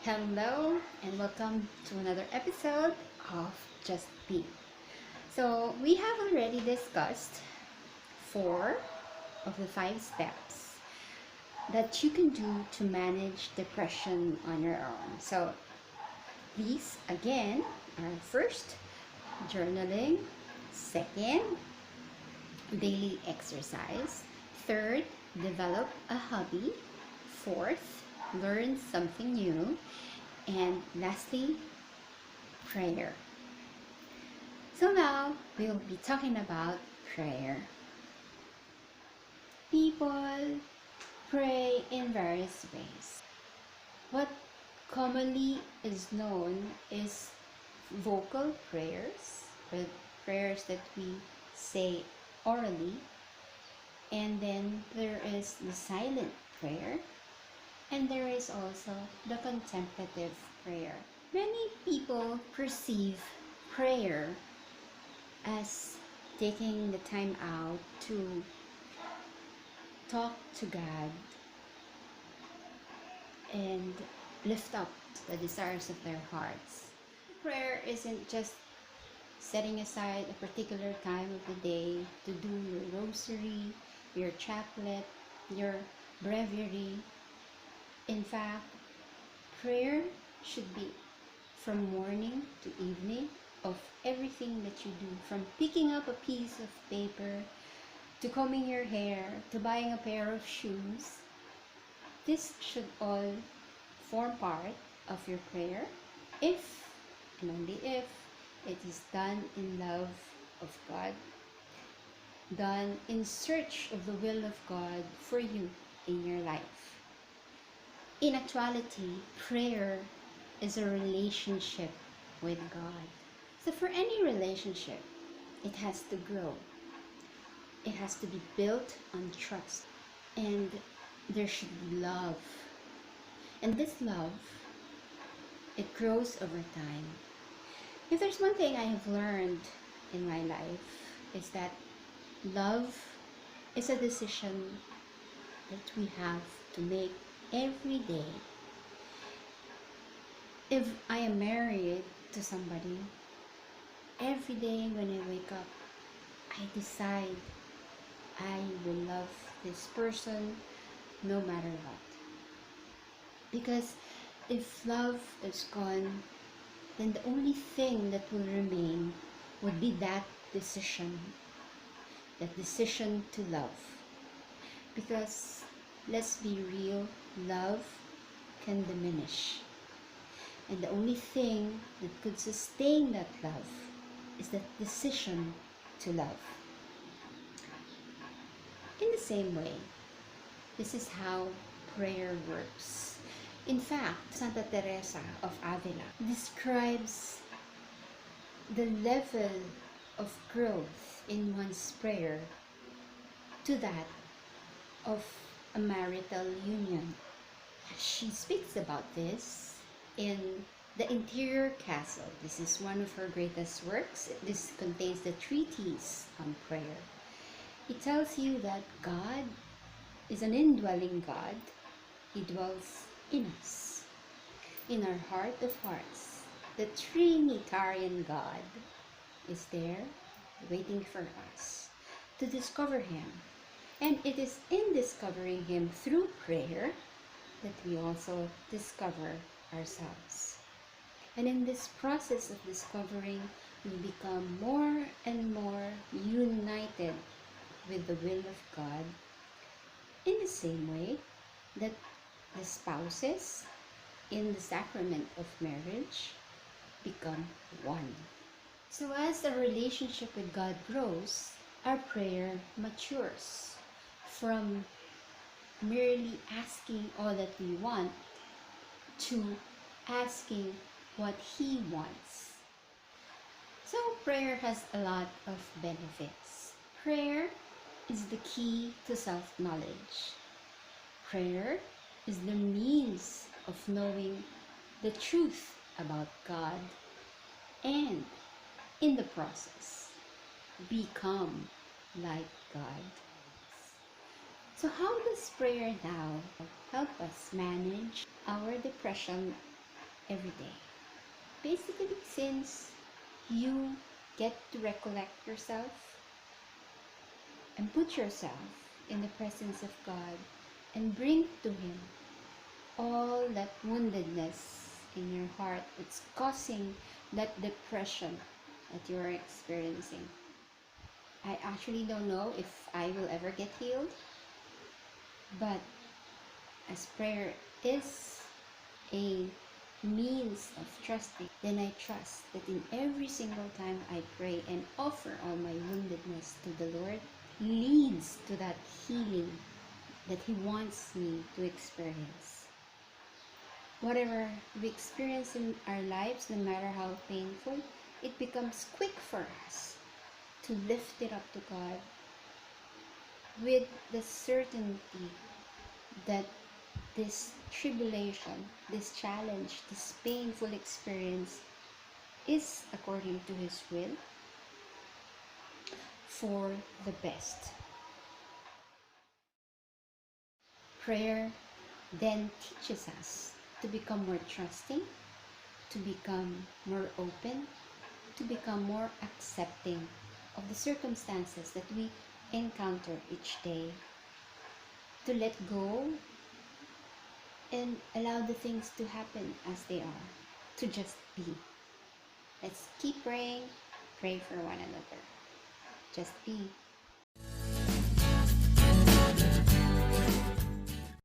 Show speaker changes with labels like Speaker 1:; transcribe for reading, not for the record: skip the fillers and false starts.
Speaker 1: Hello and welcome to another episode of Just Be. So, we have already discussed four of the five steps that you can do to manage depression on your own. So, these again are first, journaling, second, daily exercise, third, develop a hobby, fourth, learn something new, and lastly, prayer. So now we'll be talking about prayer. People pray in various ways. What commonly is known is vocal prayers, or prayers that we say orally, and then there is the silent prayer, and there is also the contemplative prayer. Many people perceive prayer as taking the time out to talk to God and lift up the desires of their hearts. Prayer isn't just setting aside a particular time of the day to do your rosary, your chaplet, your breviary. In fact, prayer should be from morning to evening of everything that you do, from picking up a piece of paper to combing your hair to buying a pair of shoes. This should all form part of your prayer if and only if it is done in love of God, done in search of the will of God for you in your life. In actuality, prayer is a relationship with God. So for any relationship, it has to grow. It has to be built on trust. And there should be love. And this love, it grows over time. If there's one thing I have learned in my life, is that love is a decision that we have to make every day. If I am married to somebody, every day when I wake up, I decide I will love this person no matter what. Because if love is gone, then the only thing that will remain would be that decision to love. Because let's be real, love can diminish. And the only thing that could sustain that love is that decision to love. In the same way, this is how prayer works. In fact, Santa Teresa of Avila describes the level of growth in one's prayer to that of a marital union. She speaks about this in The Interior Castle. This is one of her greatest works. This contains the treatise on prayer. It tells you that God is an indwelling God. He dwells in us, in our heart of hearts. The Trinitarian God is there waiting for us to discover Him. And it is in discovering Him through prayer that we also discover ourselves. And in this process of discovering, we become more and more united with the will of God, in the same way that the spouses in the sacrament of marriage become one. So as the relationship with God grows, our prayer matures from merely asking all that we want to asking what He wants. So prayer has a lot of benefits. Prayer is the key to self-knowledge. Prayer is the means of knowing the truth about God and, in the process, become like God. So how does prayer now help us manage our depression every day. Basically, since you get to recollect yourself and put yourself in the presence of God and bring to Him all that woundedness in your heart that's causing that depression that you are experiencing. I actually don't know if I will ever get healed, but as prayer is a means of trusting, then I trust that in every single time I pray and offer all my woundedness to the Lord, leads to that healing that He wants me to experience. Whatever we experience in our lives, no matter how painful, it becomes quick for us to lift it up to God with the certainty that this tribulation, this challenge, this painful experience is according to His will for the best. Prayer then teaches us to become more trusting, to become more open, to become more accepting of the circumstances that we encounter each day, to let go and allow the things to happen as they are, to just be. Let's keep praying, pray for one another. Just be.